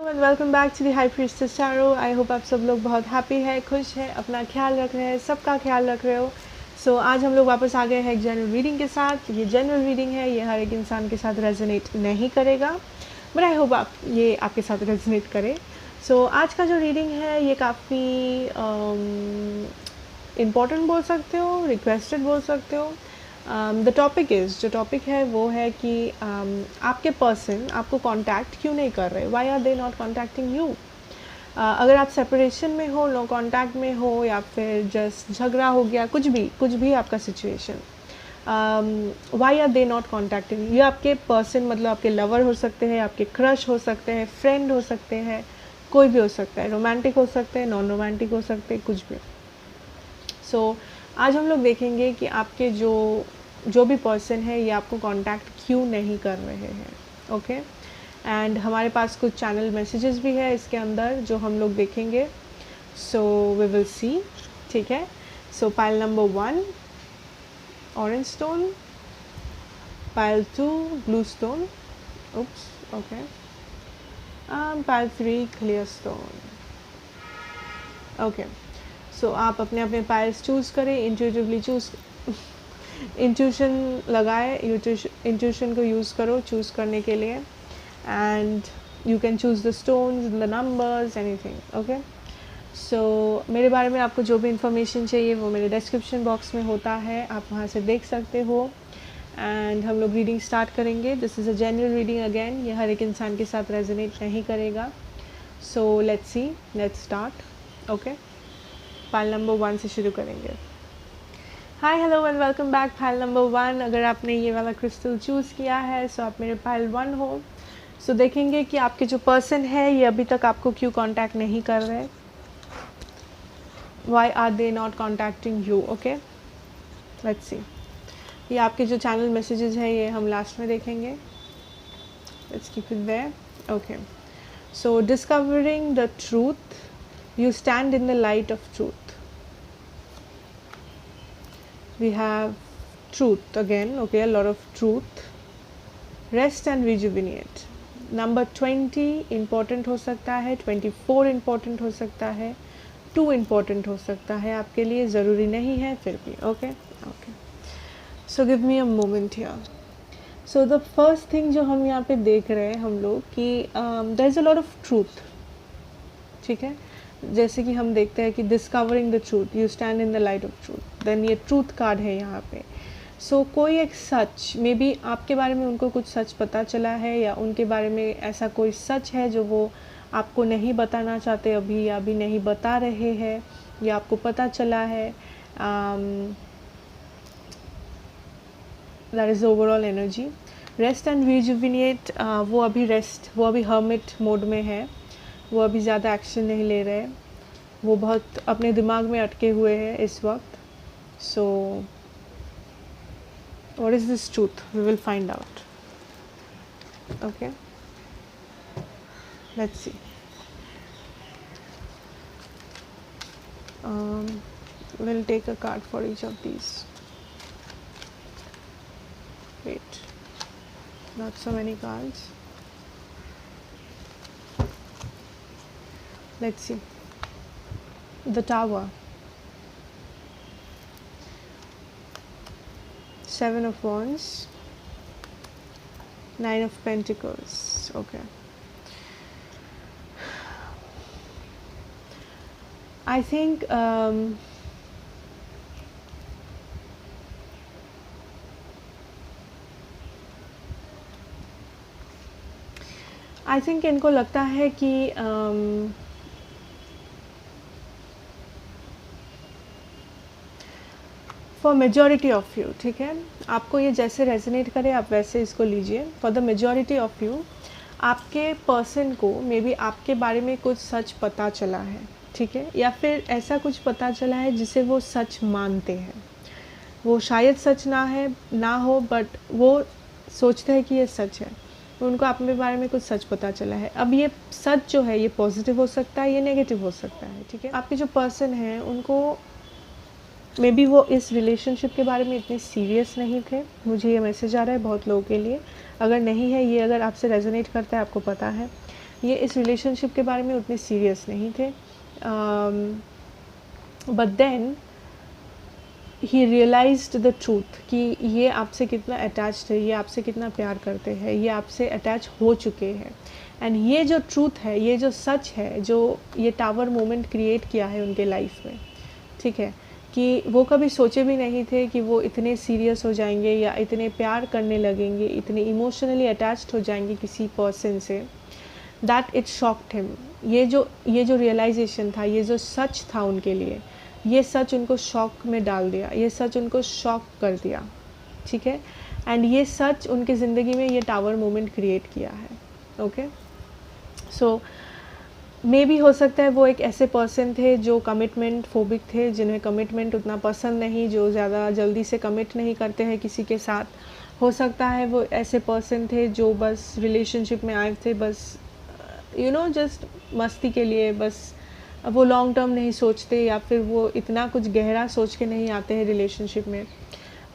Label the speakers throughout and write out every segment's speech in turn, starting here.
Speaker 1: Welcome back to the high priestess tarot. I hope आप सब लोग बहुत हैप्पी है, खुश है, अपना ख्याल रख रहे हैं, सबका ख्याल रख रहे हो। आज हम लोग वापस आ गए हैं एक जनरल रीडिंग के साथ। ये जनरल रीडिंग है, ये हर एक इंसान के साथ रेजोनेट नहीं करेगा, बट आई होप ये आपके साथ रेजोनेट करे। आज का जो रीडिंग है ये काफ़ी इम्पॉर्टेंट बोल सकते हो, रिक्वेस्टेड बोल सकते हो। द टॉपिक जो टॉपिक है वो है कि आपके पर्सन आपको कांटेक्ट क्यों नहीं कर रहे, why are they not contacting you. अगर आप सेपरेशन में हो, नो कांटेक्ट में हो, या फिर जस्ट झगड़ा हो गया, कुछ भी आपका situation, why are they not contacting. ये आपके पर्सन मतलब आपके लवर हो सकते हैं, आपके क्रश हो सकते हैं, फ्रेंड हो सकते हैं, कोई भी हो सकता है, रोमांटिक हो सकते हैं, नॉन रोमांटिक हो सकते हैं, कुछ भी। आज हम लोग देखेंगे कि आपके जो भी पर्सन है ये आपको कांटेक्ट क्यों नहीं कर रहे हैं। ओके, एंड हमारे पास कुछ चैनल मैसेजेस भी है इसके अंदर जो हम लोग देखेंगे। वी विल सी, ठीक है। Pile number 1 orange stone, pile 2 blue stone, oops, okay, pile 3 clear stone. Okay, आप अपने अपने पाइल्स चूज़ करें, इंट्यूटिवली इंट्यूशन लगाए, इंट्यूशन को यूज़ करो चूज़ करने के लिए, and you can choose the stones, the numbers, anything. Okay, मेरे बारे में आपको जो भी इंफॉर्मेशन चाहिए वो मेरे डिस्क्रिप्शन बॉक्स में होता है, आप वहाँ से देख सकते हो। एंड हम लोग रीडिंग स्टार्ट करेंगे। This is a general reading again, ये हर एक इंसान के साथ रेजोनेट नहीं करेगा। Let's start. Okay, file number 1 से शुरू करेंगे। Hi, hello and welcome back. File number 1, अगर आपने ये वाला क्रिस्टल चूज़ किया है आप मेरे फाइल 1 हो। देखेंगे कि आपके जो पर्सन है ये अभी तक आपको क्यों कांटेक्ट नहीं कर रहे, why are they not contacting you. Okay, let's see. ये आपके जो चैनल मैसेजेस हैं ये हम लास्ट में देखेंगे। Let's keep it there. Okay, discovering the truth, you stand in the light of truth. We have truth again, okay, a lot of truth. Rest and rejuvenate. Number 20 important हो सकता है, 24 important हो सकता है, 2 important हो सकता है आपके लिए, ज़रूरी नहीं है फिर भी। Okay okay, give me a moment here. The first thing जो हम यहाँ पे देख रहे हैं हम लोग कि there is a lot of truth, ठीक है। जैसे कि हम देखते हैं कि discovering the truth, you stand in the light of truth, then ये ट्रूथ कार्ड है यहाँ पे। कोई एक सच, मे बी आपके बारे में उनको कुछ सच पता चला है, या उनके बारे में ऐसा कोई सच है जो वो आपको नहीं बताना चाहते अभी, या अभी नहीं बता रहे हैं, या आपको पता चला है। That is overall energy. Rest and rejuvenate, वो अभी हर्मिट मोड में है, वो अभी ज़्यादा एक्शन नहीं ले रहे, वो बहुत अपने दिमाग में अटके हुए हैं इस वक्त। What is this truth, we will find out. Okay, let's see. Will take a card for each of these. Wait, not so many cards. Let's see. The Tower, 7 of Wands, 9 of Pentacles. Okay, I think इनको लगता है कि for majority of you, ठीक है, आपको ये जैसे resonate करे आप वैसे इसको लीजिए। For the majority of you, आपके पर्सन को मे बी आपके बारे में कुछ सच पता चला है, ठीक है, या फिर ऐसा कुछ पता चला है जिसे वो सच मानते हैं। वो शायद सच ना हो, बट वो सोचते हैं कि ये सच है। उनको अपने बारे में कुछ सच पता चला है। अब ये सच जो है ये पॉजिटिव हो सकता है, ये नेगेटिव हो सकता है, ठीक है। आपके जो पर्सन हैं उनको मे बी वो इस रिलेशनशिप के बारे में इतने सीरियस नहीं थे, मुझे ये मैसेज आ रहा है बहुत लोगों के लिए। अगर नहीं है, ये अगर आपसे रेजोनेट करता है, आपको पता है, ये इस रिलेशनशिप के बारे में उतने सीरियस नहीं थे, but then he realized the truth कि ये आपसे कितना अटैच्ड है, ये आपसे कितना प्यार करते हैं, ये आपसे अटैच हो चुके हैं। एंड ये जो ट्रूथ है, ये जो सच है, जो ये टावर मोमेंट क्रिएट किया है उनके लाइफ में, ठीक है, कि वो कभी सोचे भी नहीं थे कि वो इतने सीरियस हो जाएंगे या इतने प्यार करने लगेंगे, इतने इमोशनली अटैच्ड हो जाएंगे किसी पर्सन से, दैट इट शॉक्ड हिम। ये जो रियलाइजेशन था, ये जो सच था उनके लिए, ये सच उनको शॉक में डाल दिया, ये सच उनको शॉक कर दिया, ठीक है। एंड ये सच उनकी ज़िंदगी में ये टावर मोमेंट क्रिएट किया है, ओके। सो मे बी हो सकता है वो एक ऐसे पर्सन थे जो कमिटमेंट फोबिक थे, जिन्हें कमिटमेंट उतना पसंद नहीं, जो ज़्यादा जल्दी से कमिट नहीं करते हैं किसी के साथ। हो सकता है वो ऐसे पर्सन थे जो बस रिलेशनशिप में आए थे बस जस्ट मस्ती के लिए, बस वो लॉन्ग टर्म नहीं सोचते, या फिर वो इतना कुछ गहरा सोच के नहीं आते हैं रिलेशनशिप में।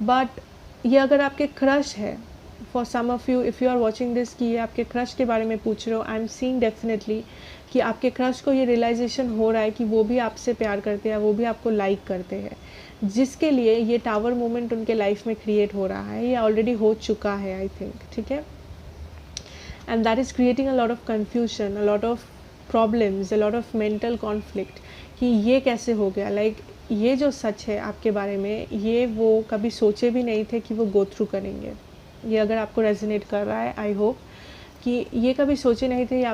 Speaker 1: बट ये अगर आपके क्रश है, for some of you, if you are watching this, कि ये आपके क्रश के बारे में पूछ रहे हो, आई एम सीइंग डेफिनेटली कि आपके क्रश को ये रियलाइजेशन हो रहा है कि वो भी आपसे प्यार करते हैं, वो भी आपको लाइक करते हैं, जिसके लिए ये टावर मोमेंट उनके लाइफ में क्रिएट हो रहा है, ये ऑलरेडी हो चुका है आई थिंक, ठीक है। And that is creating a lot of confusion, a lot of problems, a lot of mental conflict कि ये कैसे हो गया। लाइक ये जो सच है आपके बारे में, ये वो कभी सोचे भी नहीं थे कि वो गो थ्रू करेंगे। ये अगर आपको रेजोनेट कर रहा है, आई होप कि ये कभी सोचे नहीं थे ये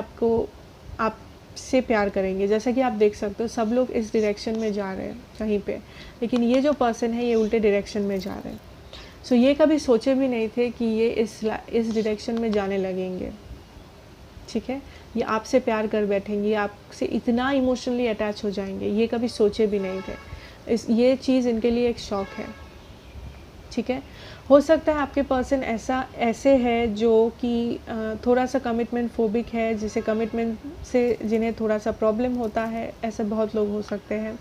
Speaker 1: आपसे प्यार करेंगे। जैसा कि आप देख सकते हो सब लोग इस डायरेक्शन में जा रहे हैं कहीं पे, लेकिन ये जो पर्सन है ये उल्टे डायरेक्शन में जा रहे हैं। सो ये कभी सोचे भी नहीं थे कि ये इस डायरेक्शन में जाने लगेंगे, ठीक है। ये आपसे प्यार कर बैठेंगे, ये आपसे इतना इमोशनली अटैच हो जाएंगे, ये कभी सोचे भी नहीं थे। ये चीज़ इनके लिए एक शॉक है, ठीक है। हो सकता है आपके पर्सन ऐसे है जो कि थोड़ा सा कमिटमेंट फोबिक है, जिसे कमिटमेंट से जिन्हें थोड़ा सा प्रॉब्लम होता है, ऐसे बहुत लोग हो सकते हैं।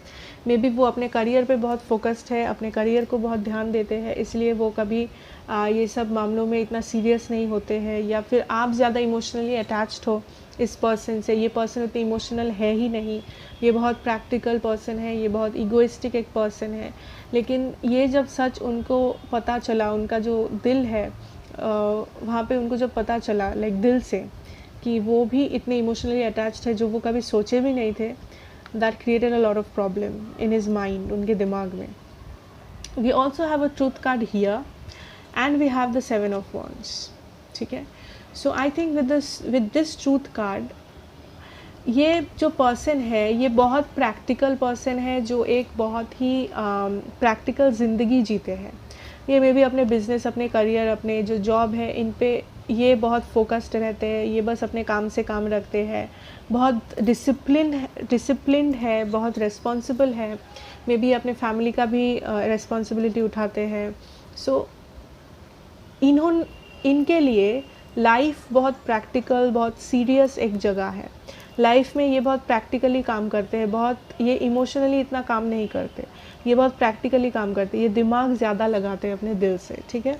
Speaker 1: मे बी वो अपने करियर पे बहुत फोकस्ड है, अपने करियर को बहुत ध्यान देते हैं, इसलिए वो कभी ये सब मामलों में इतना सीरियस नहीं होते हैं। या फिर आप ज़्यादा इमोशनली अटैच्ड हो इस पर्सन से, ये पर्सन उतनी इमोशनल है ही नहीं, ये बहुत प्रैक्टिकल पर्सन है, ये बहुत ईगोइस्टिक एक पर्सन है। लेकिन ये जब सच उनको पता चला, उनका जो दिल है वहाँ पे उनको जब पता चला लाइक दिल से कि वो भी इतने इमोशनली अटैच्ड है, जो वो कभी सोचे भी नहीं थे, that created a lot of problem in his mind, उनके दिमाग में। We also have a truth card here and we have the 7 of wands, ठीक है। So I think with this truth card, ये जो पर्सन है ये बहुत प्रैक्टिकल पर्सन है, जो एक बहुत ही प्रैक्टिकल ज़िंदगी जीते हैं। ये मे भी अपने बिज़नेस, अपने करियर, अपने जो जॉब है, इन पे ये बहुत फोकस्ड रहते हैं, ये बस अपने काम से काम रखते हैं, बहुत डिसिप्लिन्ड है, बहुत रिस्पॉन्सिबल है, मे बी अपने फैमिली का भी रिस्पॉन्सिबिलिटी उठाते हैं। सो इनके लिए लाइफ बहुत प्रैक्टिकल, बहुत सीरियस एक जगह है। लाइफ में ये बहुत प्रैक्टिकली काम करते हैं, बहुत ये इमोशनली इतना काम नहीं करते, ये बहुत प्रैक्टिकली काम करते हैं, ये दिमाग ज़्यादा लगाते हैं अपने दिल से, ठीक है।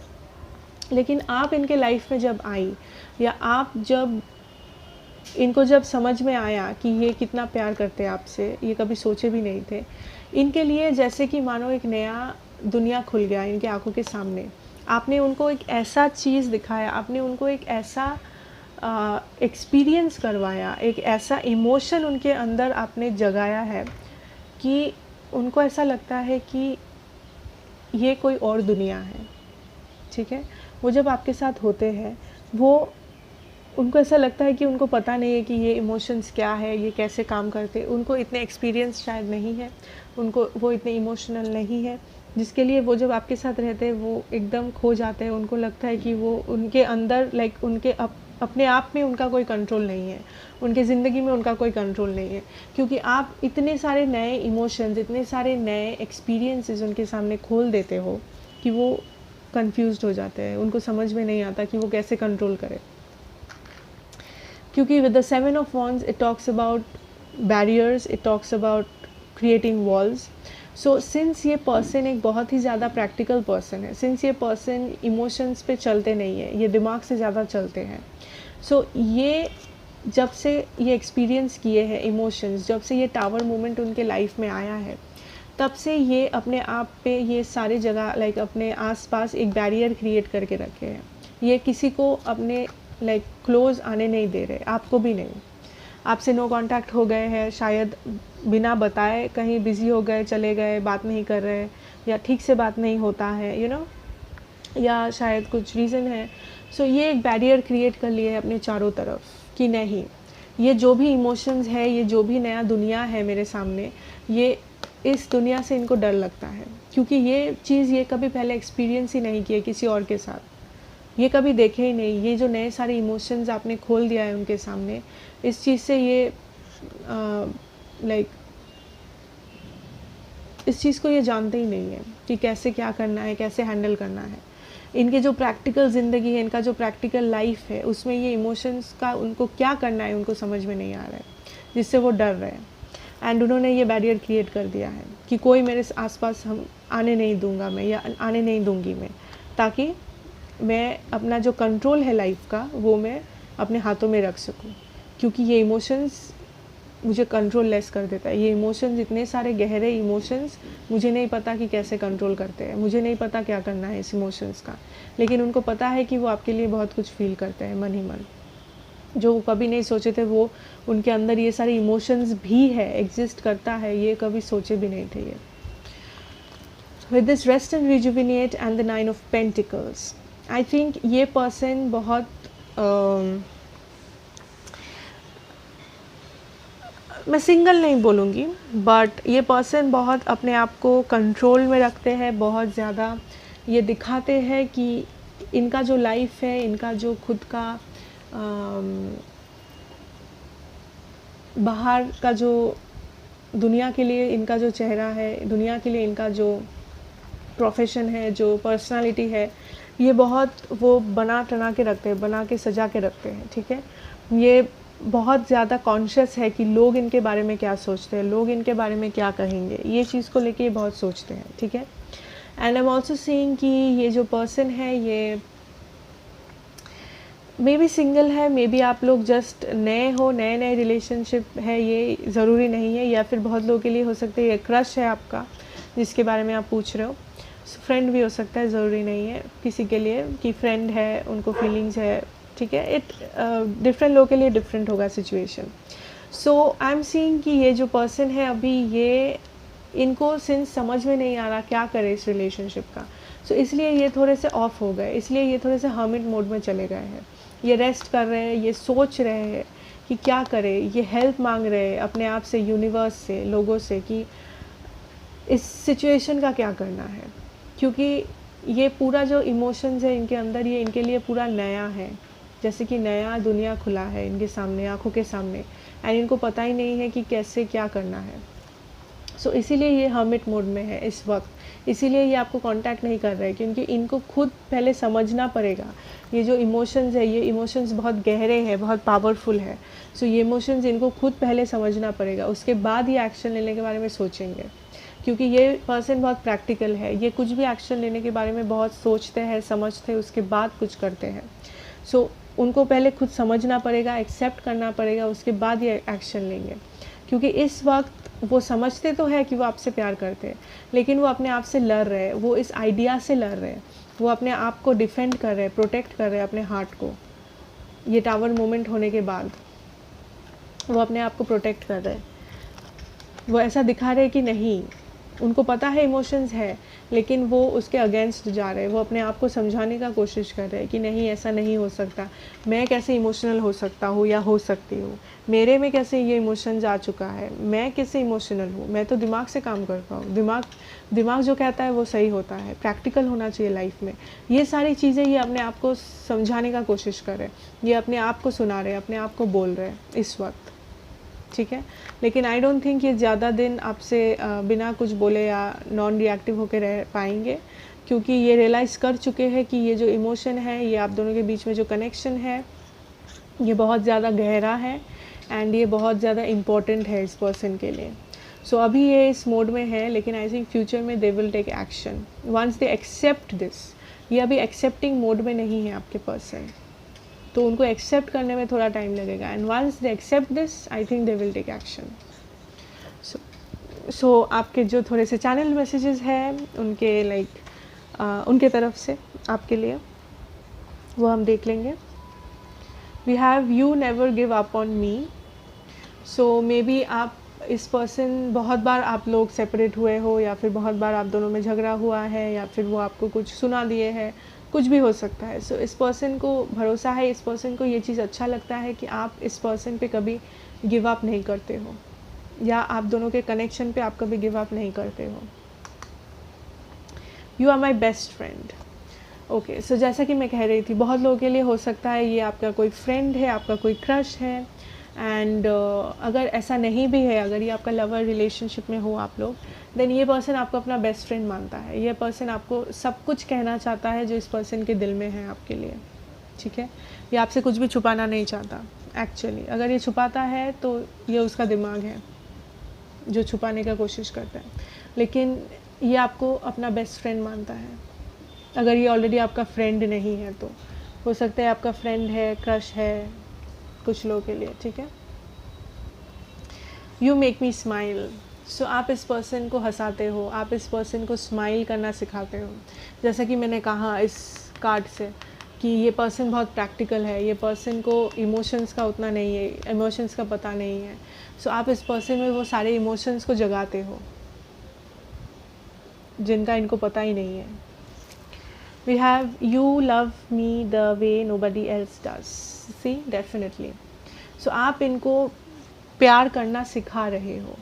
Speaker 1: लेकिन आप इनके लाइफ में जब आई, या आप जब इनको जब समझ में आया कि ये कितना प्यार करते हैं आपसे, ये कभी सोचे भी नहीं थे, इनके लिए जैसे कि मानो एक नया दुनिया खुल गया इनके आंखों के सामने। आपने उनको एक ऐसा चीज़ दिखाया, आपने उनको एक ऐसा एक्सपीरियंस करवाया, एक ऐसा इमोशन उनके अंदर आपने जगाया है कि उनको ऐसा लगता है कि ये कोई और दुनिया है, ठीक है। वो जब आपके साथ होते हैं, उनको ऐसा लगता है कि उनको पता नहीं है कि ये इमोशंस क्या है, ये कैसे काम करते हैं। उनको इतने एक्सपीरियंस शायद नहीं है, वो इतने इमोशनल नहीं है, जिसके लिए वो जब आपके साथ रहते हैं वो एकदम खो जाते हैं। उनको लगता है कि वो उनके अंदर लाइक उनके अपने आप में उनका कोई कंट्रोल नहीं है, उनके ज़िंदगी में उनका कोई कंट्रोल नहीं है, क्योंकि आप इतने सारे नए इमोशंस, इतने सारे नए एक्सपीरियंसेस उनके सामने खोल देते हो कि वो कंफ्यूज्ड हो जाते हैं। उनको समझ में नहीं आता कि वो कैसे कंट्रोल करें, क्योंकि with the 7 of wands it talks about barriers, it talks about creating walls. So since ये पर्सन एक बहुत ही ज़्यादा प्रैक्टिकल पर्सन है, सिंस ये पर्सन इमोशंस पे चलते नहीं है, ये दिमाग से ज़्यादा चलते हैं, सो ये जब से ये एक्सपीरियंस किए हैं इमोशंस, जब से ये टावर मोमेंट उनके लाइफ में आया है, तब से ये अपने आप पे ये सारी जगह लाइक अपने आसपास एक बैरियर क्रिएट करके रखे हैं। ये किसी को अपने लाइक क्लोज आने नहीं दे रहे, आपको भी नहीं। आपसे नो कांटेक्ट हो गए हैं, शायद बिना बताए कहीं बिजी हो गए, चले गए, बात नहीं कर रहे, या ठीक से बात नहीं होता है, यू नो, या शायद कुछ रीज़न है। सो ये एक बैरियर क्रिएट कर लिए है अपने चारों तरफ कि नहीं, ये जो भी इमोशंस है, ये जो भी नया दुनिया है मेरे सामने, ये इस दुनिया से इनको डर लगता है, क्योंकि ये चीज़ ये कभी पहले एक्सपीरियंस ही नहीं किया किसी और के साथ, ये कभी देखे ही नहीं। ये जो नए सारे इमोशंस आपने खोल दिया है उनके सामने, इस चीज़ से ये लाइक इस चीज़ को ये जानते ही नहीं है कि कैसे क्या करना है, कैसे हैंडल करना है। इनके जो प्रैक्टिकल ज़िंदगी है, इनका जो प्रैक्टिकल लाइफ है, उसमें ये इमोशंस का उनको क्या करना है उनको समझ में नहीं आ रहा है, जिससे वो डर रहे हैं। एंड उन्होंने ये बैरियर क्रिएट कर दिया है कि कोई मेरे आसपास हम आने नहीं दूंगा मैं, या आने नहीं दूंगी मैं, ताकि मैं अपना जो कंट्रोल है लाइफ का वो मैं अपने हाथों में रख सकूं, क्योंकि ये इमोशंस मुझे कंट्रोल लेस कर देता है। ये इमोशंस, इतने सारे गहरे इमोशंस, मुझे नहीं पता कि कैसे कंट्रोल करते हैं, मुझे नहीं पता क्या करना है इस इमोशंस का, लेकिन उनको पता है कि वो आपके लिए बहुत कुछ फील करते हैं मन ही मन। जो वो कभी नहीं सोचे थे, वो उनके अंदर ये सारे इमोशंस भी है, एग्जिस्ट करता है, ये कभी सोचे भी नहीं थे ये। With this rest and rejuvenate and the 9 of pentacles, I think ये पर्सन बहुत मैं सिंगल नहीं बोलूँगी, बट ये पर्सन बहुत अपने आप को कंट्रोल में रखते हैं, बहुत ज़्यादा ये दिखाते हैं कि इनका जो लाइफ है, इनका जो खुद का बाहर का जो दुनिया के लिए इनका जो चेहरा है, दुनिया के लिए इनका जो प्रोफेशन है, जो पर्सनालिटी है, ये बहुत वो बना टना के रखते हैं, बना के सजा के रखते हैं, ठीक है। ये बहुत ज़्यादा कॉन्शियस है कि लोग इनके बारे में क्या सोचते हैं, लोग इनके बारे में क्या कहेंगे, ये चीज़ को लेके ये बहुत सोचते हैं, ठीक है। And I am also seeing कि ये जो पर्सन है ये मे बी सिंगल है, मे बी आप लोग जस्ट नए हो, नए नए रिलेशनशिप है, ये ज़रूरी नहीं है, या फिर बहुत लोगों के लिए हो सकता है ये क्रश है आपका जिसके बारे में आप पूछ रहे हो। फ्रेंड भी हो सकता है, ज़रूरी नहीं है किसी के लिए कि फ्रेंड है, उनको फीलिंग्स है, ठीक है। इट डिफरेंट लोगों के लिए डिफरेंट होगा situation. So I am seeing कि ये जो पर्सन है अभी, ये इनको सिंस समझ में नहीं आ रहा क्या करे इस रिलेशनशिप का, सो इसलिए ये थोड़े से ऑफ हो गए, इसलिए ये थोड़े से हर्मिट मोड में चले गए हैं। ये रेस्ट कर रहे हैं, ये सोच रहे हैं कि क्या करे, ये हेल्प मांग रहे हैं अपने आप से, यूनिवर्स से, लोगों से, कि इस सिचुएशन का क्या करना है, क्योंकि ये पूरा जो इमोशंस है इनके अंदर, ये इनके लिए पूरा नया है, जैसे कि नया दुनिया खुला है इनके सामने, आंखों के सामने, एंड इनको पता ही नहीं है कि कैसे क्या करना है। सो इसीलिए ये हर्मिट मोड में है इस वक्त, इसीलिए ये आपको कांटेक्ट नहीं कर रहे हैं, क्योंकि इनको खुद पहले समझना पड़ेगा ये जो इमोशंस है, ये इमोशंस बहुत गहरे हैं, बहुत पावरफुल है। सो ये इमोशंस इनको खुद पहले समझना पड़ेगा, उसके बाद ये एक्शन लेने के बारे में सोचेंगे, क्योंकि ये पर्सन बहुत प्रैक्टिकल है, ये कुछ भी एक्शन लेने के बारे में बहुत सोचते हैं, समझते हैं, उसके बाद कुछ करते हैं। सो उनको पहले खुद समझना पड़ेगा, एक्सेप्ट करना पड़ेगा, उसके बाद ये एक्शन लेंगे, क्योंकि इस वक्त वो समझते तो है कि वो आपसे प्यार करते हैं, लेकिन वो अपने आप से लड़ रहे हैं, वो इस आइडिया से लड़ रहे हैं, वो अपने आप को डिफेंड कर रहे हैं, प्रोटेक्ट कर रहे हैं अपने हार्ट को। ये टावर मोमेंट होने के बाद वो अपने आप को प्रोटेक्ट कर रहे हैं, वो ऐसा दिखा रहे हैं कि नहीं, उनको पता है इमोशंस है, लेकिन वो उसके अगेंस्ट जा रहे हैं, वो अपने आप को समझाने का कोशिश कर रहे हैं कि नहीं, ऐसा नहीं हो सकता, मैं कैसे इमोशनल हो सकता हूँ या हो सकती हूँ, मेरे में कैसे ये इमोशंस आ चुका है, मैं कैसे इमोशनल हूँ, मैं तो दिमाग से काम करता हूँ, दिमाग जो कहता है वो सही होता है, प्रैक्टिकल होना चाहिए लाइफ में। ये सारी चीज़ें ये अपने आप को समझाने का कोशिश कर रहे हैं, ये अपने आप को सुना रहे हैं, अपने आप को बोल रहे हैं इस वक्त, ठीक है। लेकिन आई डोंट थिंक ये ज़्यादा दिन आपसे बिना कुछ बोले या नॉन रिएक्टिव होकर रह पाएंगे, क्योंकि ये रियलाइज़ कर चुके हैं कि ये जो इमोशन है, ये आप दोनों के बीच में जो कनेक्शन है, ये बहुत ज़्यादा गहरा है एंड ये बहुत ज़्यादा इम्पोर्टेंट है इस पर्सन के लिए। सो अभी ये इस मोड में है, लेकिन आई थिंक फ्यूचर में they will take action once they accept this. ये अभी एक्सेप्टिंग मोड में नहीं है आपके पर्सन, तो उनको एक्सेप्ट करने में थोड़ा टाइम लगेगा, and once they accept this I think they will take action. So आपके जो थोड़े से चैनल मैसेजेस हैं उनके उनके तरफ से आपके लिए वो हम देख लेंगे। We have you never give up on me. So maybe आप इस पर्सन, बहुत बार आप लोग सेपरेट हुए हो, या फिर बहुत बार आप दोनों में झगड़ा हुआ है, या फिर वो आपको कुछ सुना दिए हैं, कुछ भी हो सकता है। सो इस पर्सन को भरोसा है, इस पर्सन को ये चीज़ अच्छा लगता है कि आप इस पर्सन पे कभी गिव अप नहीं करते हो, या आप दोनों के कनेक्शन पे आप कभी गिव अप नहीं करते हो। You are my best friend. Okay, so जैसा कि मैं कह रही थी, बहुत लोगों के लिए हो सकता है ये आपका कोई फ्रेंड है, आपका कोई क्रश है, एंड अगर ऐसा नहीं भी है, अगर ये आपका लवर रिलेशनशिप में हो आप लोग, देन ये पर्सन आपको अपना बेस्ट फ्रेंड मानता है। ये पर्सन आपको सब कुछ कहना चाहता है जो इस पर्सन के दिल में है आपके लिए, ठीक है। ये आपसे कुछ भी छुपाना नहीं चाहता एक्चुअली। अगर ये छुपाता है तो ये उसका दिमाग है जो छुपाने का कोशिश करता है, लेकिन ये आपको अपना बेस्ट फ्रेंड मानता है। अगर ये ऑलरेडी आपका फ्रेंड नहीं है तो हो सकता है आपका फ्रेंड है, क्रश है कुछ लोगों के लिए, ठीक है। You make me smile. So आप इस पर्सन को हंसाते हो, आप इस पर्सन को स्माइल करना सिखाते हो। जैसा कि मैंने कहा इस कार्ड से कि ये पर्सन बहुत प्रैक्टिकल है, ये पर्सन को इमोशंस का उतना नहीं है, इमोशंस का पता नहीं है। सो आप इस पर्सन में वो सारे इमोशंस को जगाते हो जिनका इनको पता ही नहीं है। We have you love me the way nobody else does. See, definitely. So आप इनको प्यार करना सिखा रहे हो।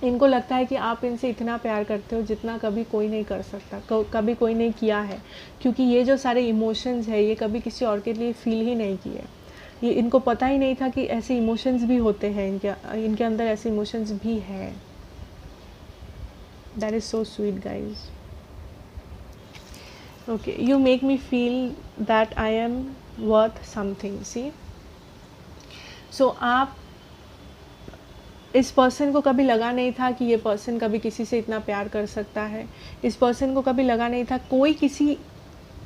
Speaker 1: इनको लगता है कि आप इनसे इतना प्यार करते हो जितना कभी कोई नहीं कर सकता, कभी कोई नहीं किया है, क्योंकि ये जो सारे इमोशंस है ये कभी किसी और के लिए फील ही नहीं किए। ये इनको पता ही नहीं था कि ऐसे इमोशंस भी होते हैं, इनके अंदर ऐसे इमोशंस भी है। That is so sweet guys. Okay, you make me feel that I am worth something. See, so आप इस पर्सन को कभी लगा नहीं था कि ये पर्सन कभी किसी से इतना प्यार कर सकता है। इस पर्सन को कभी लगा नहीं था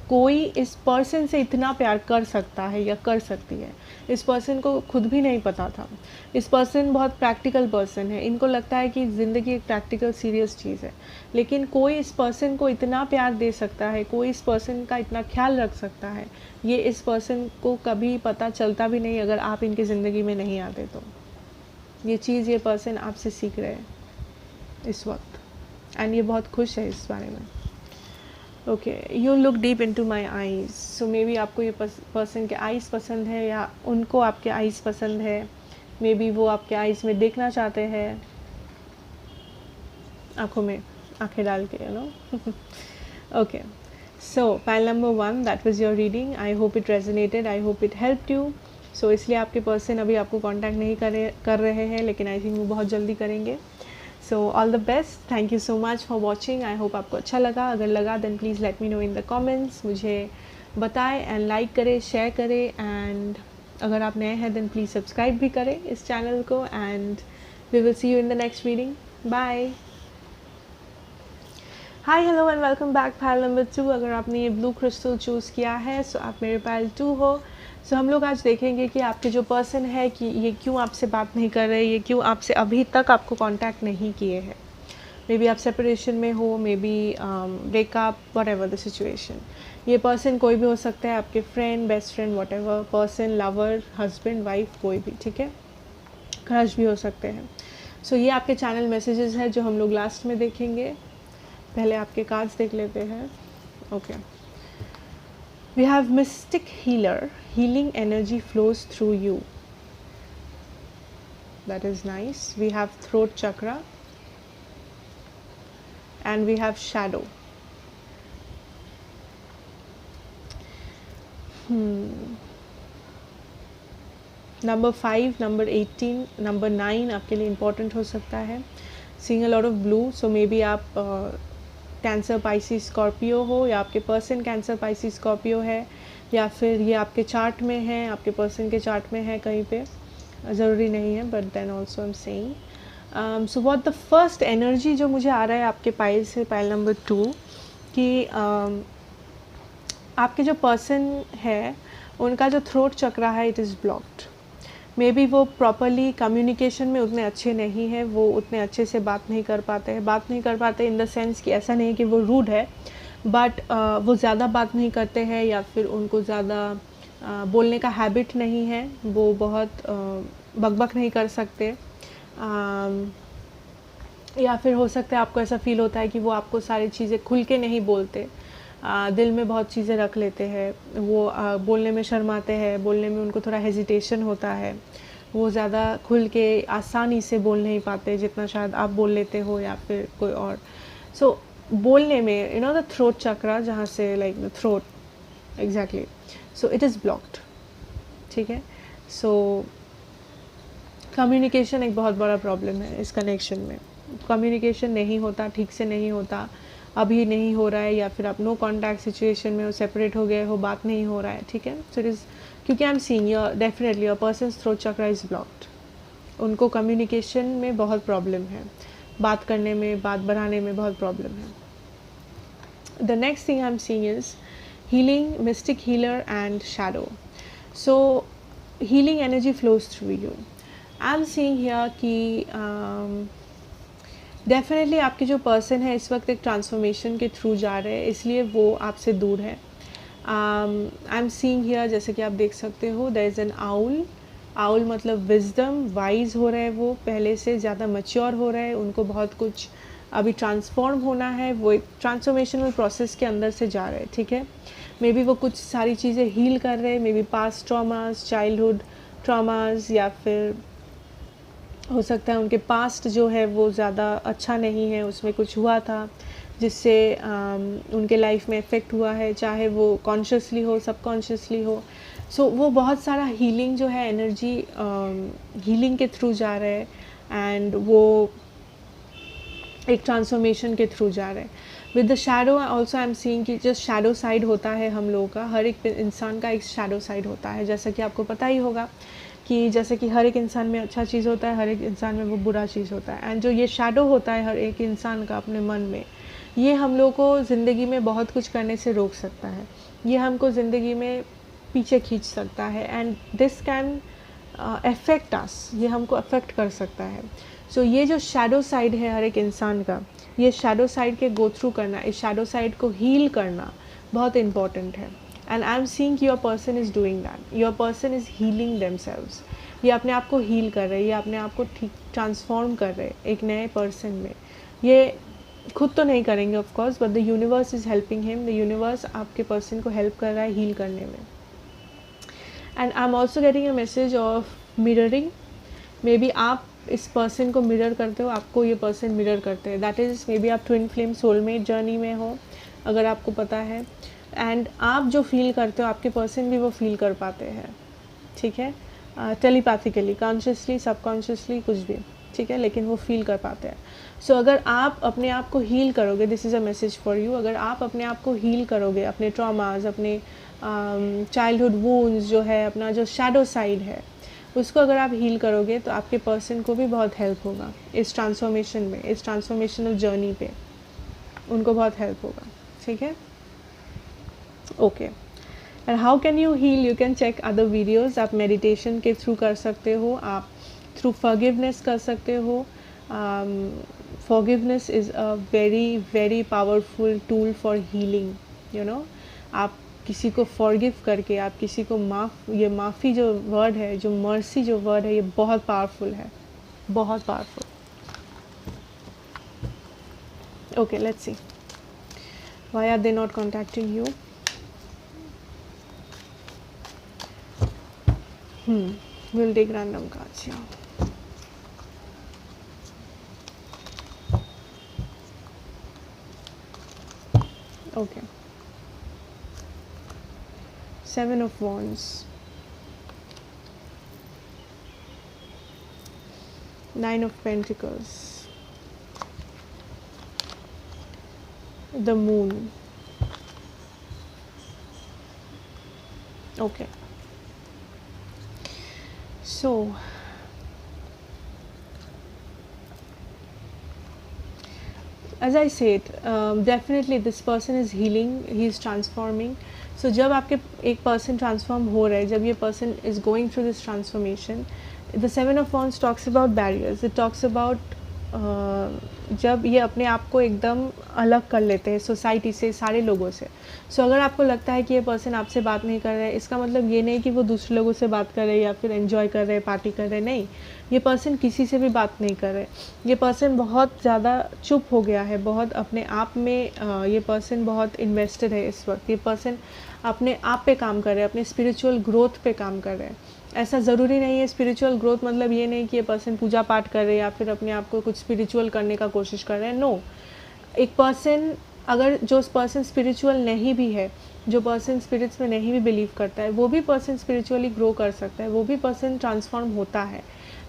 Speaker 1: कोई इस पर्सन से इतना प्यार कर सकता है या कर सकती है। इस पर्सन को खुद भी नहीं पता था। इस पर्सन बहुत प्रैक्टिकल पर्सन है। इनको लगता है कि ज़िंदगी एक प्रैक्टिकल सीरियस चीज़ है, लेकिन कोई इस पर्सन को इतना प्यार दे सकता है, कोई इस पर्सन का इतना ख्याल रख सकता है, ये इस पर्सन को कभी पता चलता भी नहीं अगर आप इनकी ज़िंदगी में नहीं आते। तो ये चीज़ ये पर्सन आपसे सीख रहे हैं इस वक्त, एंड ये बहुत खुश है इस बारे में। Okay, you look deep into my eyes. So may be आपको ये पर्सन के आईज़ पसंद है, या उनको आपके आईज़ पसंद है। मे बी वो आपके आईज़ में देखना चाहते हैं, आँखों में आँखें डाल के, you know. Okay, so pile number 1, that was your reading. I hope it resonated, I hope it helped you. So इसलिए आपके पर्सन अभी आपको कांटेक्ट नहीं कर रहे हैं, लेकिन आई थिंक वो बहुत जल्दी करेंगे। So all the best, thank you so much for watching. I hope आपको अच्छा लगा। अगर लगा then please let me know in the comments, मुझे बताएं, एंड लाइक करें, शेयर करें, एंड अगर आप नए हैं देन प्लीज़ सब्सक्राइब भी करें इस चैनल को, and we will see you in the next reading. Bye. Hi, hello and welcome back pile number 2। अगर आपने ये ब्लू क्रिस्टल चूज़ किया है सो आप मेरे पाइल 2 हो। सो हम लोग आज देखेंगे कि आपके जो पर्सन है कि ये क्यों आपसे बात नहीं कर रहे, ये क्यों आपसे अभी तक आपको कांटेक्ट नहीं किए हैं। मे बी आप सेपरेशन में हो, may be breakup, what ever the situation. ये पर्सन कोई भी हो सकता है, आपके friend, best friend, what ever person, lover, husband, wife, कोई भी, ठीक है। क्रश भी हो सकते हैं। सो ये आपके चैनल मैसेजेस हैं जो हम लोग लास्ट में देखेंगे। पहले आपके कार्ड्स देख लेते हैं। Okay, we have mystic healer. Healing energy flows through you. That is nice. We have throat chakra, and we have shadow. Number 5, number 18, number 9 आपके लिए important हो सकता है। Seeing a lot of blue, so maybe आप cancer, Pisces, Scorpio हो, या आपके person cancer, Pisces, Scorpio है, या फिर ये आपके चार्ट में है, आपके पर्सन के चार्ट में है कहीं पे, ज़रूरी नहीं है, but then also I am saying. So what the first energy जो मुझे आ रहा है आपके पाइल से, पाइल नंबर 2, कि आपके जो पर्सन है उनका जो थ्रोट चक्रा है it is blocked. May be वो प्रॉपरली कम्युनिकेशन में उतने अच्छे नहीं हैं, वो उतने अच्छे से बात नहीं कर पाते हैं। बात नहीं कर पाते इन द सेंस कि ऐसा नहीं कि वो रूड है, बट वो ज़्यादा बात नहीं करते हैं या फिर उनको ज़्यादा बोलने का हैबिट नहीं है, वो बहुत बकबक नहीं कर सकते। या फिर हो सकता है आपको ऐसा फ़ील होता है कि वो आपको सारी चीज़ें खुल के नहीं बोलते, दिल में बहुत चीज़ें रख लेते हैं, वो बोलने में शर्माते हैं, बोलने में उनको थोड़ा हेजिटेशन होता है, वो ज़्यादा खुल के आसानी से बोल नहीं पाते जितना शायद आप बोल लेते हो या फिर कोई और। सो बोलने में यू नो द थ्रोट चक्रा, जहाँ से like the throat exactly, so it is blocked. ठीक है, सो कम्युनिकेशन एक बहुत बड़ा प्रॉब्लम है इस कनेक्शन में। कम्युनिकेशन नहीं होता, ठीक से नहीं होता, अभी नहीं हो रहा है, या फिर आप नो कॉन्टैक्ट सिचुएशन में हो, सेपरेट हो गए हो, बात नहीं हो रहा है। ठीक है, सो इट इज़, क्योंकि I am seeing your definitely your persons throat chakra is blocked. उनको कम्युनिकेशन में बहुत प्रॉब्लम है, बात करने में, बात बढ़ाने में बहुत प्रॉब्लम है। The next thing I am seeing is healing, mistake healer and shadow. So healing energy flows through you. I am seeing here कि डेफिनेटली आपके जो पर्सन है इस वक्त एक ट्रांसफॉर्मेशन के थ्रू जा रहे हैं, इसलिए वो आपसे दूर है। आई एम सीइंग हियर, जैसे कि आप देख सकते हो, there is an owl. Owl मतलब विजडम, वाइज हो रहे हैं, वो पहले से ज़्यादा मैच्योर हो रहे हैं, उनको बहुत कुछ अभी ट्रांसफॉर्म होना है, वो एक ट्रांसफॉर्मेशनल प्रोसेस के अंदर से जा रहे हैं। ठीक है, मे बी वो कुछ सारी चीज़ें हील कर रहे हैं, may be past traumas, childhood traumas, या फिर हो सकता है उनके पास्ट जो है वो ज़्यादा अच्छा नहीं है, उसमें कुछ हुआ था जिससे उनके लाइफ में इफ़ेक्ट हुआ है, चाहे वो कॉन्शियसली हो, सबकॉन्शियसली हो। सो वो बहुत सारा हीलिंग जो है, एनर्जी हीलिंग के थ्रू जा रहे हैं, एंड वो एक ट्रांसफॉर्मेशन के थ्रू जा रहे हैं। With the shadow also I am seeing कि जो शैडो साइड होता है हम लोगों का, हर एक इंसान का एक शैडो साइड होता है, जैसा कि आपको पता ही होगा कि जैसे कि हर एक इंसान में अच्छा चीज़ होता है, हर एक इंसान में वो बुरा चीज़ होता है। एंड जो ये शैडो होता है हर एक इंसान का अपने मन में, ये हम लोग को ज़िंदगी में बहुत कुछ करने से रोक सकता है, ये हमको ज़िंदगी में पीछे खींच सकता है, and this can affect us, ये हमको अफेक्ट कर सकता है। सो ये जो शैडो साइड है हर एक इंसान का, ये शैडो साइड के गो थ्रू करना, इस शैडो साइड को हील करना बहुत इम्पॉर्टेंट है। And I am seeing your person is doing that, your person is healing themselves. ये अपने आप को हील कर रहे हैं, ये अपने आप को ठीक ट्रांसफॉर्म कर रहे हैं एक नए पर्सन में। ये खुद तो नहीं करेंगे of course, but the universe is helping him, the universe आपके पर्सन को हेल्प कर रहा है हील करने में। And I am also getting a message of mirroring. May be आप इस पर्सन को मिरर करते हो, आपको ये पर्सन मिरर करते हैं, दैट इज़ मे बी आप ट्विन फ्लेम सोलमेट जर्नी में हो, अगर आपको पता है। एंड आप जो फील करते हो आपके पर्सन भी वो फील कर पाते हैं। ठीक है, टेलीपैथिकली, कॉन्शियसली, सबकॉन्शियसली, कुछ भी, ठीक है, लेकिन वो फील कर पाते हैं। सो अगर आप अपने आप को हील करोगे, this is a message for you, अगर आप अपने आप को हील करोगे, अपने ट्रॉमास, अपने चाइल्डहुड वूंड्स जो है, अपना जो शैडो साइड है, उसको अगर आप हील करोगे तो आपके पर्सन को भी बहुत हेल्प होगा इस ट्रांसफॉर्मेशन में, इस ट्रांसफॉर्मेशनल जर्नी पे उनको बहुत हेल्प होगा। ठीक है, okay. And how can you heal, you can check other videos. आप मेडिटेशन के थ्रू कर सकते हो, आप थ्रू फॉरगिवनेस कर सकते हो। Forgiveness is a very very powerful tool for healing, you know. आप किसी को फॉरगिव करके, आप किसी को ये माफ़ी जो वर्ड है, जो मर्सी जो वर्ड है, ये बहुत पावरफुल है, बहुत powerful. Okay, let's see why are they not contacting you. We'll take random cards here. Okay. 7 of Wands, 9 of Pentacles, the Moon. Okay. So as I said, definitely this person is healing, he is transforming. So जब आपके एक person transform हो रहा है, जब ये person is going through this transformation, the 7 of Wands talks about barriers, it talks about जब ये अपने आप को एकदम अलग कर लेते हैं सोसाइटी से, सारे लोगों से। सो अगर आपको लगता है कि ये पर्सन आपसे बात नहीं कर रहा है, इसका मतलब ये नहीं कि वो दूसरे लोगों से बात कर रहे हैं या फिर एंजॉय कर रहे हैं, पार्टी कर रहे हैं, नहीं। ये पर्सन किसी से भी बात नहीं कर रहे। ये पर्सन बहुत ज़्यादा चुप हो गया है, बहुत अपने आप में ये पर्सन बहुत इन्वेस्टेड है इस वक्त। ये पर्सन अपने आप पे काम कर रहे हैं, अपने स्पिरिचुअल ग्रोथ पे काम कर रहे हैं। ऐसा ज़रूरी नहीं है स्पिरिचुअल ग्रोथ मतलब ये नहीं कि ये पर्सन पूजा पाठ कर रहे हैं या फिर अपने आप को कुछ स्पिरिचुअल करने का कोशिश कर रहे हैं, नो। एक पर्सन, अगर जो पर्सन स्पिरिचुअल नहीं भी है, जो पर्सन स्पिरिट्स में नहीं भी बिलीव करता है, वो भी पर्सन स्पिरिचुअली ग्रो कर सकता है, वो भी पर्सन ट्रांसफॉर्म होता है।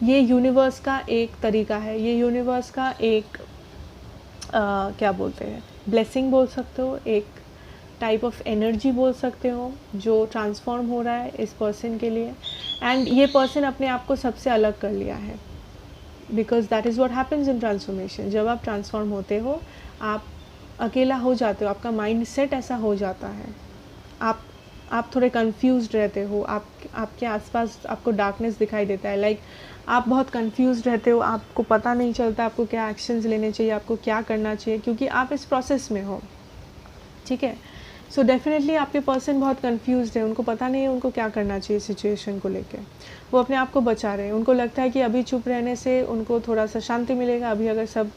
Speaker 1: ये यूनिवर्स का एक तरीका है, ये यूनिवर्स का एक क्या बोलते हैं, ब्लेसिंग बोल सकते हो, एक टाइप ऑफ एनर्जी बोल सकते हो जो ट्रांसफॉर्म हो रहा है इस पर्सन के लिए। एंड ये पर्सन अपने आप को सबसे अलग कर लिया है, because that is what happens in transformation. जब आप ट्रांसफॉर्म होते हो, आप अकेला हो जाते हो, आपका माइंड सेट ऐसा हो जाता है, आप थोड़े कंफ्यूज्ड रहते हो, आपके आसपास आपको डार्कनेस दिखाई देता है, लाइक आप बहुत कंफ्यूज्ड रहते हो, आपको पता नहीं चलता आपको क्या एक्शंस लेने चाहिए, आपको क्या करना चाहिए, क्योंकि आप इस प्रोसेस में हो, ठीक है। सो डेफिनेटली आपके पर्सन बहुत कंफ्यूज्ड है, उनको पता नहीं है उनको क्या करना चाहिए सिचुएशन को लेके। वो अपने आप को बचा रहे हैं, उनको लगता है कि अभी चुप रहने से उनको थोड़ा सा शांति मिलेगा, अभी अगर सब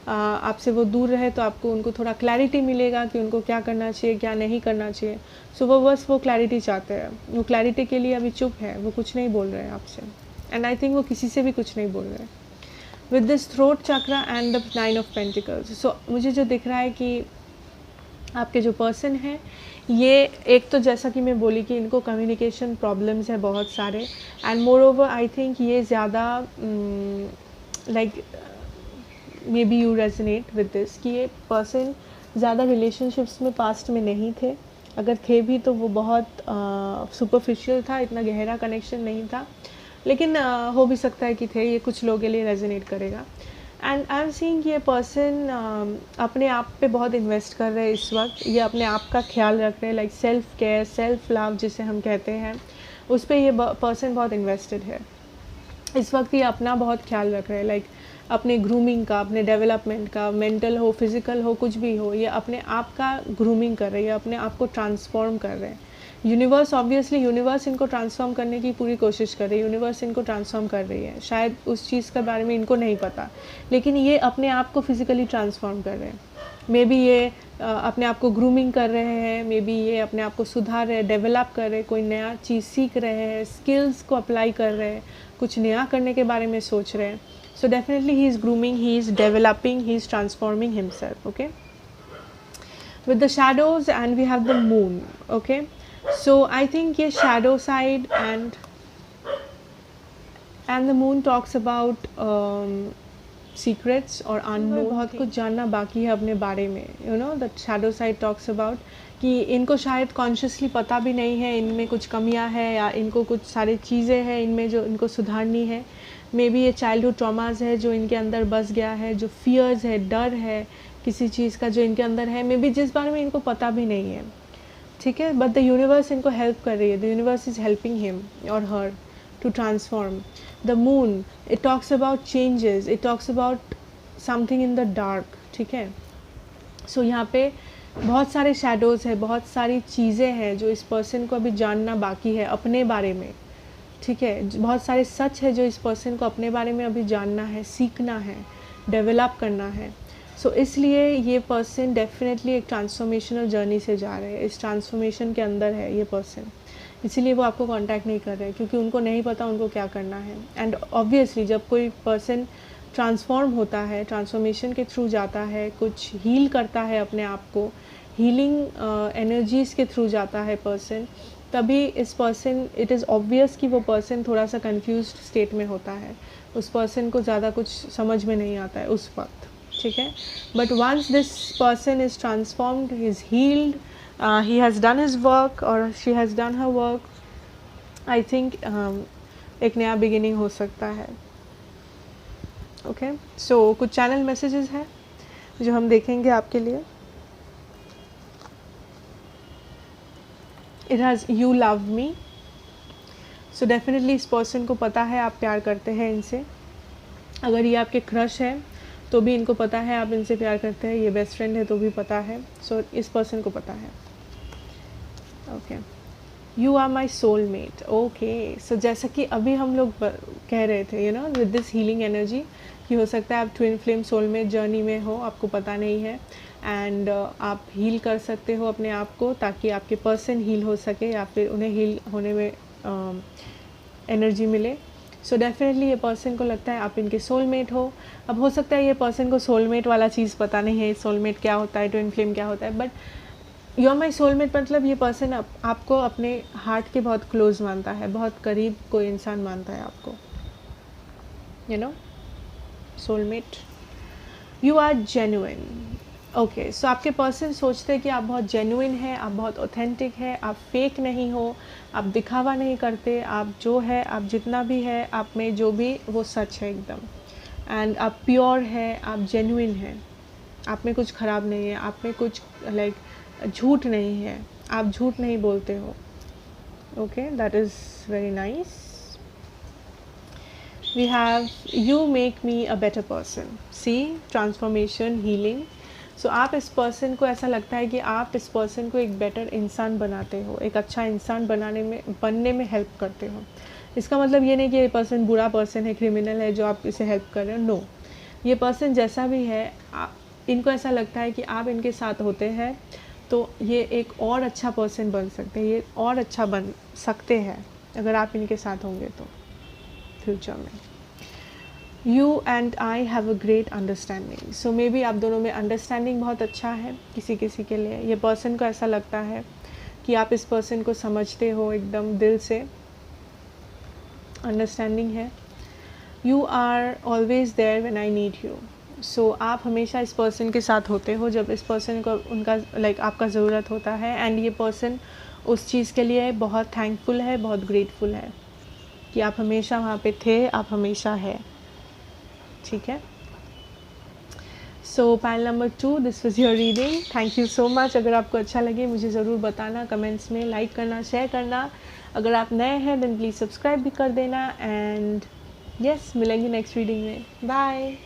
Speaker 1: आपसे वो दूर रहे तो आपको उनको थोड़ा क्लैरिटी मिलेगा कि उनको क्या करना चाहिए, क्या नहीं करना चाहिए। सो वो बस वो क्लैरिटी चाहते हैं, वो क्लैरिटी के लिए अभी चुप है, वो कुछ नहीं बोल रहे हैं आपसे। एंड आई थिंक वो किसी से भी कुछ नहीं बोल रहे हैं। With this throat chakra and the 9 of Pentacles, सो मुझे जो दिख रहा है कि आपके जो पर्सन हैं, ये एक तो जैसा कि मैं बोली कि इनको कम्युनिकेशन प्रॉब्लम्स है बहुत सारे, and more over I think ये ज़्यादा like may be you resonate with this कि ये पर्सन ज़्यादा रिलेशनशिप्स में पास्ट में नहीं थे, अगर थे भी तो वो बहुत सुपरफिशियल था, इतना गहरा कनेक्शन नहीं था, लेकिन हो भी सकता है कि थे। ये कुछ लोगों के लिए रेजोनेट करेगा। एंड आई एम सीइंग ये पर्सन अपने आप पे बहुत इन्वेस्ट कर रहे हैं इस वक्त, ये अपने आप का ख्याल रख रहे हैं, like self care, self love जिसे हम कहते हैं, उस पर ये पर्सन बहुत इन्वेस्टेड है इस वक्त। ये अपना बहुत ख्याल रख रहे हैं, लाइक अपने ग्रूमिंग का, अपने डेवलपमेंट का, मेंटल हो, फिजिकल हो, कुछ भी हो, ये अपने आप का ग्रूमिंग कर रहे हैं, अपने आप को ट्रांसफॉर्म कर रहे हैं। यूनिवर्स, ऑब्वियसली यूनिवर्स इनको ट्रांसफॉर्म करने की पूरी कोशिश कर रही है, यूनिवर्स इनको ट्रांसफॉर्म कर रही है, शायद उस चीज़ के बारे में इनको नहीं पता, लेकिन ये अपने आप को फिजिकली ट्रांसफॉर्म कर रहे हैं। मे बी ये अपने आप को ग्रूमिंग कर रहे हैं, मे बी ये अपने आप को सुधार रहे हैं, डेवलप कर रहे हैं, कोई नया चीज़ सीख रहे हैं, स्किल्स को अप्लाई कर रहे हैं, कुछ नया करने के बारे में सोच रहे हैं। So definitely he is grooming, he is developing, he is transforming himself, okay. With the shadows and we have the moon, okay. So I think ये shadow side and the moon talks about secrets और unknown, बहुत कुछ जानना बाकी है अपने बारे में, you know, the shadow side talks about कि इनको शायद consciously पता भी नहीं है इनमें कुछ कमियां है या इनको कुछ सारी चीज़ें हैं इनमें जो इनको सुधारनी है। मे बी ये childhood traumas है जो इनके अंदर बस गया है, जो fears है, डर है किसी चीज़ का जो इनके अंदर है, मे बी जिस बारे में इनको पता भी नहीं है, ठीक है। बट द यूनिवर्स इनको हेल्प कर रही है, the universe is helping him और her to transform. The moon, it talks about changes, it talks about something in the dark, ठीक है। सो यहाँ पे बहुत सारे शैडोज़ है, बहुत सारी चीज़ें हैं जो इस पर्सन को अभी जानना बाकी है अपने बारे में, ठीक है। बहुत सारे सच है जो इस पर्सन को अपने बारे में अभी जानना है, सीखना है, डेवलप करना है। सो इसलिए ये पर्सन डेफिनेटली एक ट्रांसफॉर्मेशनल जर्नी से जा रहे हैं, इस ट्रांसफॉर्मेशन के अंदर है ये पर्सन, इसीलिए वो आपको कांटेक्ट नहीं कर रहे हैं क्योंकि उनको नहीं पता उनको क्या करना है। एंड ऑब्वियसली जब कोई पर्सन ट्रांसफॉर्म होता है, ट्रांसफॉर्मेशन के थ्रू जाता है, कुछ हील करता है अपने आप को, हीलिंग एनर्जीज़ के थ्रू जाता है पर्सन, तभी इस पर्सन, इट इज़ ऑब्वियस कि वो पर्सन थोड़ा सा कंफ्यूज्ड स्टेट में होता है, उस पर्सन को ज़्यादा कुछ समझ में नहीं आता है उस वक्त, ठीक है। But once this person is transformed, he is healed, he has done his work और she has done her work, I think एक नया बिगिनिंग हो सकता है, ओके। सो कुछ चैनल मैसेजेस हैं जो हम देखेंगे आपके लिए। It has you love me, so definitely इस पर्सन को पता है आप प्यार करते हैं इनसे। अगर ये आपके क्रश है तो भी इनको पता है आप इनसे प्यार करते हैं, ये बेस्ट फ्रेंड है तो भी पता है, सो इस पर्सन को पता है। Okay, you are my soulmate. Okay, so जैसा कि अभी हम लोग कह रहे थे, you know, with this healing energy, कि हो सकता है आप ट्विन फ्लेम सोलमेट जर्नी में हो, आपको पता नहीं है, एंड आप हील कर सकते हो अपने आप को ताकि आपके पर्सन हील हो सके या फिर उन्हें हील होने में एनर्जी मिले। सो डेफिनेटली ये पर्सन को लगता है आप इनके सोलमेट हो। अब हो सकता है ये पर्सन को सोलमेट वाला चीज़ पता नहीं है, सोलमेट क्या होता है, ट्विन फ्लेम क्या होता है, but you are my soulmate मतलब ये पर्सन आपको अपने हार्ट के बहुत क्लोज मानता है, बहुत करीब कोई इंसान मानता है आपको, you know, soulmate. You are genuine. Okay, so आपके पर्सन सोचते हैं कि आप बहुत जेन्युइन हैं, आप बहुत ऑथेंटिक है, आप फेक नहीं हो, आप दिखावा नहीं करते, आप जो है, आप जितना भी है आप में जो भी वो सच है एकदम, एंड आप प्योर है, आप जेन्युइन हैं, आप में कुछ ख़राब नहीं है, आप में कुछ झूठ नहीं है, आप झूठ नहीं बोलते हो। Okay, that is very nice. We have you make me a better person. See, transformation, healing. So आप इस पर्सन को, ऐसा लगता है कि आप इस पर्सन को एक बेटर इंसान बनाते हो, एक अच्छा इंसान बनने में हेल्प करते हो। इसका मतलब ये नहीं कि ये पर्सन बुरा पर्सन है, क्रिमिनल है जो आप इसे हेल्प कर रहे हो, नो। ये पर्सन जैसा भी है, इनको ऐसा लगता है कि आप इनके साथ होते हैं तो ये एक और अच्छा पर्सन बन सकते हैं, ये और अच्छा बन सकते हैं अगर आप इनके साथ होंगे तो फ्यूचर में। You and I have a great understanding. So maybe आप दोनों में अंडरस्टैंडिंग बहुत अच्छा है किसी किसी के लिए। ये पर्सन को ऐसा लगता है कि आप इस पर्सन को समझते हो एकदम दिल से, अंडरस्टैंडिंग है। You are always there when I need you. So आप हमेशा इस पर्सन के साथ होते हो जब इस पर्सन को उनका आपका ज़रूरत होता है, एंड ये पर्सन उस चीज़ के लिए बहुत थैंकफुल है, बहुत ग्रेटफुल है कि आप हमेशा वहाँ पे थे, आप हमेशा है। ठीक है, so panel number 2, this was your reading. Thank you so much. अगर आपको अच्छा लगे मुझे ज़रूर बताना कमेंट्स में, लाइक करना, शेयर करना। अगर आप नए हैं देन प्लीज़ सब्सक्राइब भी कर देना, एंड यस, मिलेंगे नेक्स्ट रीडिंग में। Bye.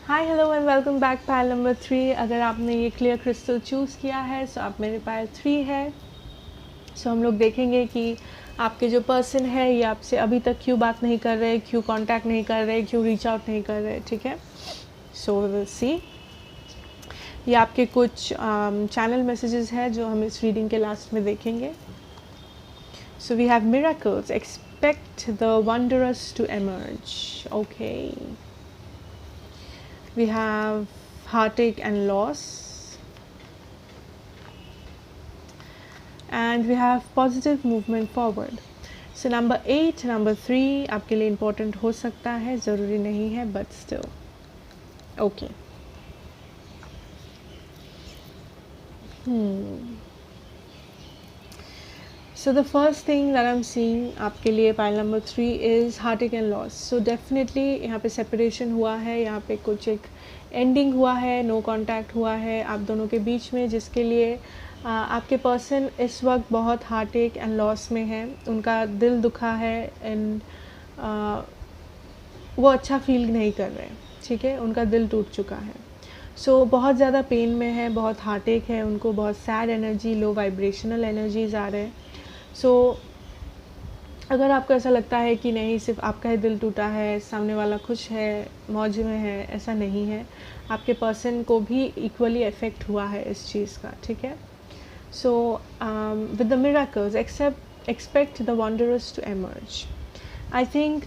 Speaker 1: Hi, hello and welcome back pile number 3। अगर आपने ये क्लियर क्रिस्टल चूज़ किया है सो आप मेरे पायल 3 है। सो हम लोग देखेंगे कि आपके जो पर्सन है ये आपसे अभी तक क्यों बात नहीं कर रहे, क्यों कांटेक्ट नहीं कर रहे, क्यों रीच आउट नहीं कर रहे। ठीक है, सो वी विल सी। ये आपके कुछ चैनल मैसेजेस है जो हम इस रीडिंग के लास्ट में देखेंगे। So we have miracles, expect the wonders to emerge. Okay, we have heartache and loss, and we have positive movement forward. So number 8, number 3 आपके लिए important हो सकता है, ज़रूरी नहीं है, but still okay. So the first thing that I'm seeing आपके लिए pile number 3 is heartache and loss. So definitely यहाँ पे separation हुआ है, यहाँ पे कुछ एक ending हुआ है, no contact हुआ है आप दोनों के बीच में, जिसके लिए आपके पर्सन इस वक्त बहुत heartache and loss में है, उनका दिल दुखा है, एंड वो अच्छा फील नहीं कर रहे। ठीक है, उनका दिल टूट चुका है, सो बहुत ज़्यादा पेन में है, बहुत heartache है उनको, बहुत सैड एनर्जी, लो वाइब्रेशनल एनर्जीज आ रहे हैं। सो अगर आपको ऐसा लगता है कि नहीं सिर्फ आपका ही दिल टूटा है, सामने वाला खुश है, मौज में है, ऐसा नहीं है, आपके पर्सन को भी इक्वली इफ़ेक्ट हुआ है इस चीज़ का। ठीक है, so with the miracles expect the wonders to emerge. I think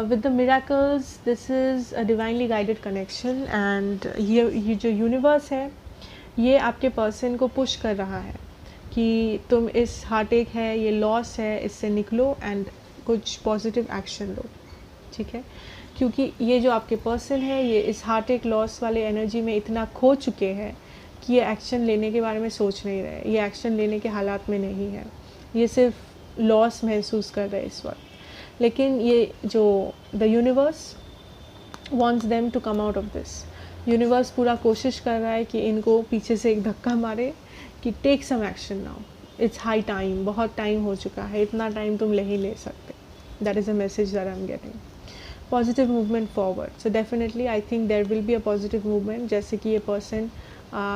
Speaker 1: with the miracles this is a divinely guided connection, and ये जो यूनिवर्स है ये आपके पर्सन को पुश कर रहा है कि तुम इस हार्टेक है, ये लॉस है, इससे निकलो एंड कुछ पॉजिटिव एक्शन लो। ठीक है, क्योंकि ये जो आपके पर्सन है ये इस हार्टेक लॉस वाले एनर्जी में इतना खो चुके हैं कि ये एक्शन लेने के बारे में सोच नहीं रहे, ये एक्शन लेने के हालात में नहीं है, ये सिर्फ लॉस महसूस कर रहे हैं इस वक्त। लेकिन ये जो the universe wants them to come out of this, universe पूरा कोशिश कर रहा है कि इनको पीछे से एक धक्का मारे, कि take some action now, it's high time, बहुत टाइम हो चुका है, इतना टाइम तुम ले ही ले सकते. That is a message that I am getting. Positive movement forward. So definitely I think there will be a positive movement. जैसे कि ये पर्सन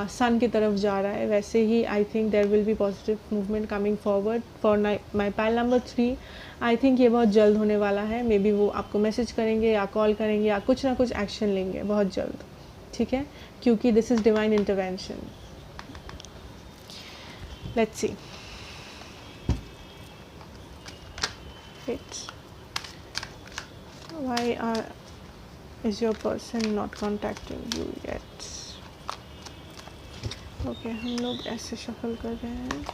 Speaker 1: सन की तरफ जा रहा है, वैसे ही I think there will be positive movement coming forward for my pile number 3. I think ये बहुत जल्द होने वाला है. मे बी वो आपको मैसेज करेंगे या कॉल करेंगे या कुछ ना कुछ एक्शन लेंगे बहुत जल्द. ठीक है, क्योंकि this is divine intervention. Let's see. Why is your person not contacting you yet? Okay, हम लोग ऐसे शफल कर रहे हैं.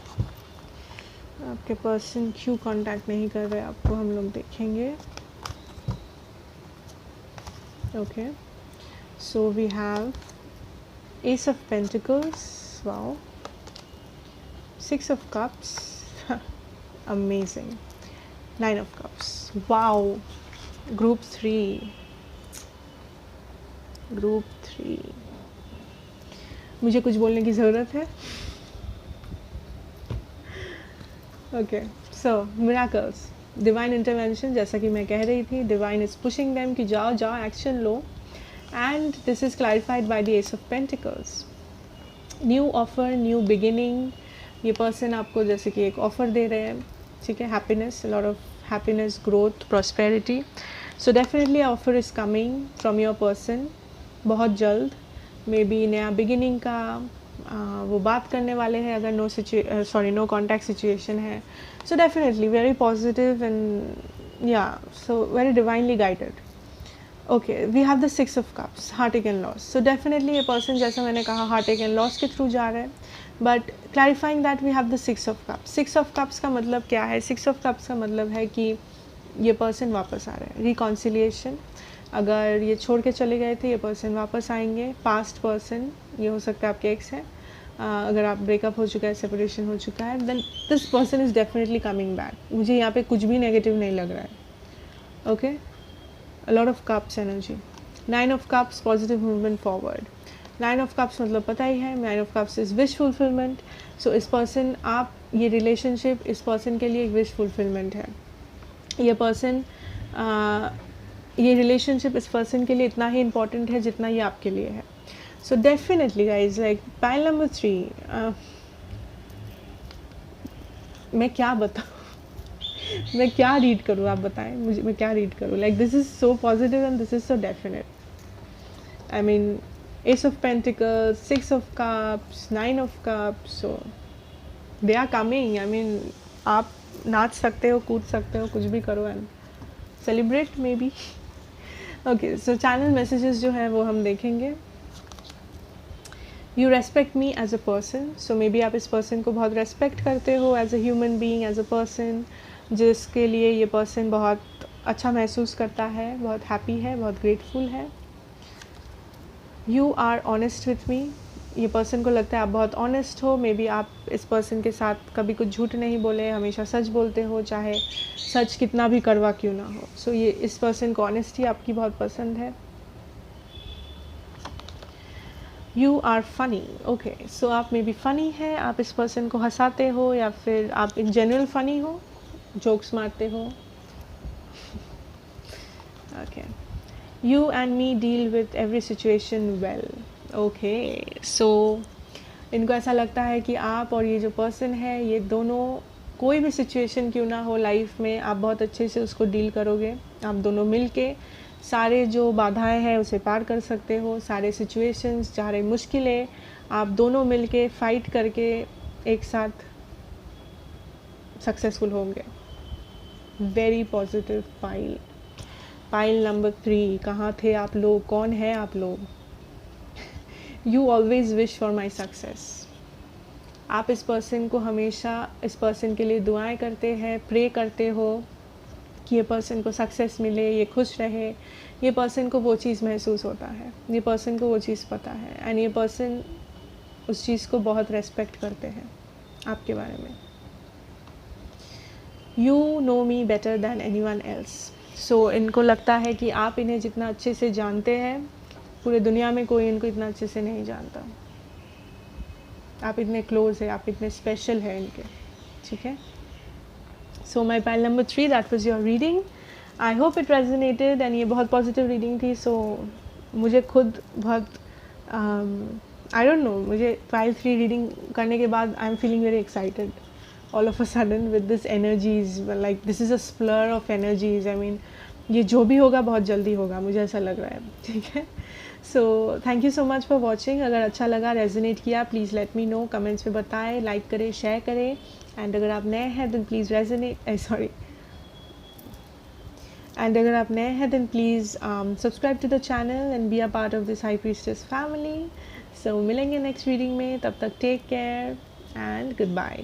Speaker 1: आपके पर्सन क्यों कांटेक्ट नहीं कर रहे आपको, हम लोग देखेंगे. Okay, so we have ace of pentacles. Wow. 6 of cups. Amazing. 9 of cups. Wow. Group 3. मुझे कुछ बोलने की ज़रूरत है. ओके, सो मिराकल्स, डिवाइन इंटरवेंशन. जैसा कि मैं कह रही थी, डिवाइन इज़ पुशिंग देम कि जाओ जाओ action low. And this is clarified by the S of pentacles. New offer, new beginning. ये पर्सन आपको जैसे कि एक ऑफ़र दे रहे हैं. ठीक है, happiness, lot of happiness, growth, prosperity. So definitely offer is coming from your person बहुत जल्द. मे बी नया बिगिनिंग का वो बात करने वाले हैं अगर नो कॉन्टैक्ट सिचुएशन है. So definitely very positive and yeah so very divinely guided. Okay, we have the 6 of cups, heart and loss. So definitely ये पर्सन, जैसा मैंने कहा, हार्ट एंड लॉस के थ्रू जा रहे हैं. But clarifying that we have the 6 of cups. 6 of cups का मतलब क्या है? 6 of cups का मतलब है कि ये पर्सन वापस आ रहे हैं. रिकॉन्सिलिएशन. अगर ये छोड़ के चले गए थे, ये पर्सन वापस आएंगे. पास्ट पर्सन, ये हो सकता है आपके एक्स है. अगर आप ब्रेकअप हो चुका है, सेपरेशन हो चुका है, then this person is definitely coming back. मुझे यहाँ पे कुछ भी नेगेटिव नहीं लग रहा है. Okay, a lot of cups energy. 9 of cups, positive movement forward. 9 of cups मतलब पता ही है, 9 of cups is wish fulfillment. So इस पर्सन, आप, ये रिलेशनशिप इस पर्सन के लिए एक विश फुलफिलमेंट है. ये पर्सन, ये रिलेशनशिप इस पर्सन के लिए इतना ही इम्पॉर्टेंट है जितना ये आपके लिए है. So definitely guys, like pile number 3, मैं क्या बताऊँ, मैं क्या रीड करूँ, आप बताएं मुझे, मैं क्या रीड करूँ. Like this is so positive and this is so definite. I mean, ace of pentacles, 6 of cups, 9 of cups, so they are coming. I mean, आप नाच सकते हो, कूद सकते हो, कुछ भी करो and celebrate maybe. Okay, so channel messages जो है वो हम देखेंगे. You respect me as a person. So maybe आप इस पर्सन को बहुत रेस्पेक्ट करते हो as a human being, as a person जिसके लिए ये पर्सन बहुत अच्छा महसूस करता है, बहुत हैप्पी है, बहुत ग्रेटफुल है. You are honest with me. ये पर्सन को लगता है आप बहुत ऑनेस्ट हो. मे बी आप इस पर्सन के साथ कभी कुछ झूठ नहीं बोले, हमेशा सच बोलते हो, चाहे सच कितना भी कड़वा क्यों ना हो. सो ये इस पर्सन को ऑनेस्टी आपकी बहुत पसंद है. You are funny. Okay, so आप मे बी फ़नी है, आप इस पर्सन को हंसाते हो या फिर आप इन जनरल फ़नी हो, जोक्स मारते हो. Okay, you and me deal with every situation well. Okay, so इनको ऐसा लगता है कि आप और ये जो पर्सन है, ये दोनों, कोई भी सिचुएशन क्यों ना हो लाइफ में, आप बहुत अच्छे से उसको डील करोगे. आप दोनों मिलके सारे जो बाधाएं हैं उसे पार कर सकते हो. सारे सिचुएशंस, सारे मुश्किलें, आप दोनों मिलके फाइट करके एक साथ सक्सेसफुल होंगे. Very positive pile. Pile number 3, कहाँ थे आप लोग, कौन है आप लोग. You always wish for my success. आप इस पर्सन को हमेशा, इस पर्सन के लिए दुआएं करते हैं, प्रे करते हो कि ये पर्सन को सक्सेस मिले, ये खुश रहे. ये पर्सन को वो चीज़ महसूस होता है, ये पर्सन को वो चीज़ पता है, एंड ये पर्सन उस चीज़ को बहुत रेस्पेक्ट करते हैं आपके बारे में. You know me better than anyone else. So इनको लगता है कि आप इन्हें जितना अच्छे से जानते हैं, पूरे दुनिया में कोई इनको इतना अच्छे से नहीं जानता. आप इतने क्लोज है, आप इतने स्पेशल है इनके, ठीक है। So my pile number 3, that was your reading. I hope it resonated and ये बहुत पॉजिटिव रीडिंग थी। सो मुझे खुद बहुत आई डोंट नो, मुझे पाइल 3 रीडिंग करने के बाद I am feeling very excited all of a sudden with this energies, like this is a splurge of energies. I mean ये जो भी होगा बहुत जल्दी होगा, मुझे ऐसा लग रहा है, ठीक है। So thank you so much for watching. अगर अच्छा लगा, रेजोनेट किया, please let me no, comments में बताएं, लाइक करें, शेयर करें। एंड अगर आप नए हैं देन प्लीज़ अगर आप नए हैं then please subscribe to the channel and be a part of this high priestess family. So मिलेंगे नेक्स्ट रीडिंग में, तब तक take care and good bye.